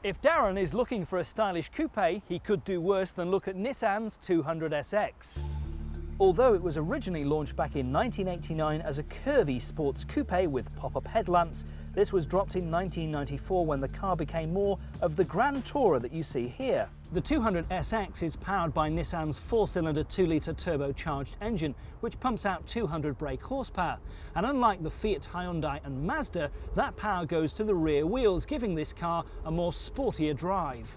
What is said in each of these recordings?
If Darren is looking for a stylish coupe, he could do worse than look at Nissan's 200SX. Although it was originally launched back in 1989 as a curvy sports coupe with pop-up headlamps, this was dropped in 1994 when the car became more of the Grand Tourer that you see here. The 200SX is powered by Nissan's 4-cylinder 2-litre turbocharged engine, which pumps out 200 brake horsepower. And unlike the Fiat, Hyundai and Mazda, that power goes to the rear wheels, giving this car a more sportier drive.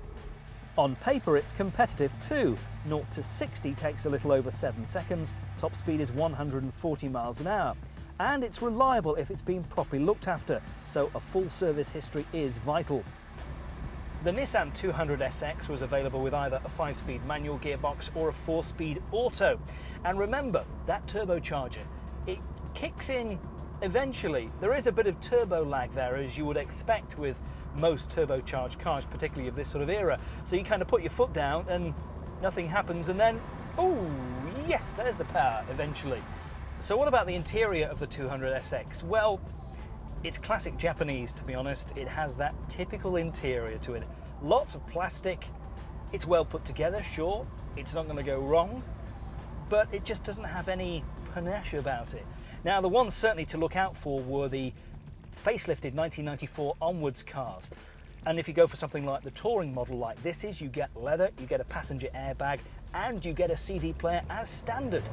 On paper it's competitive too. 0 to 60 takes a little over 7 seconds, top speed is 140 miles an hour. And it's reliable if it's been properly looked after, so a full service history is vital. The Nissan 200SX was available with either a 5-speed manual gearbox or a 4-speed auto. And remember, that turbocharger, it kicks in eventually. There is a bit of turbo lag there, as you would expect with most turbocharged cars, particularly of this sort of era. So you kind of put your foot down and nothing happens, and then, oh yes, there's the power eventually. So what about the interior of the 200SX? Well, it's classic Japanese, to be honest. It has that typical interior to it. Lots of plastic. It's well put together, sure. It's not going to go wrong, but it just doesn't have any panache about it. Now, the ones certainly to look out for were the facelifted 1994 onwards cars. And if you go for something like the touring model like this is, you get leather, you get a passenger airbag, and you get a CD player as standard.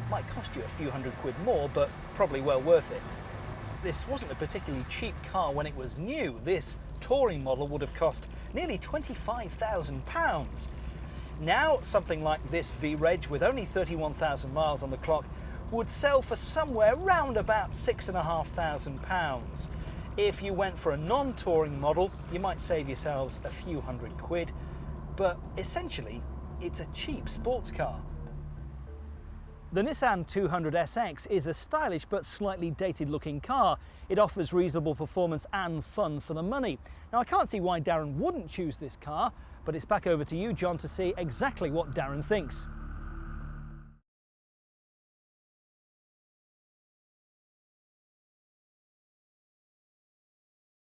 Might cost you a few £100 more, but probably well worth it. This wasn't a particularly cheap car when it was new. This touring model would have cost nearly £25,000. Now, something like this V-Reg with only 31,000 miles on the clock would sell for somewhere round about £6,500. If you went for a non-touring model, you might save yourselves a few £100, but essentially, it's a cheap sports car. The Nissan 200SX is a stylish but slightly dated looking car. It offers reasonable performance and fun for the money. Now, I can't see why Darren wouldn't choose this car, but it's back over to you, John, to see exactly what Darren thinks.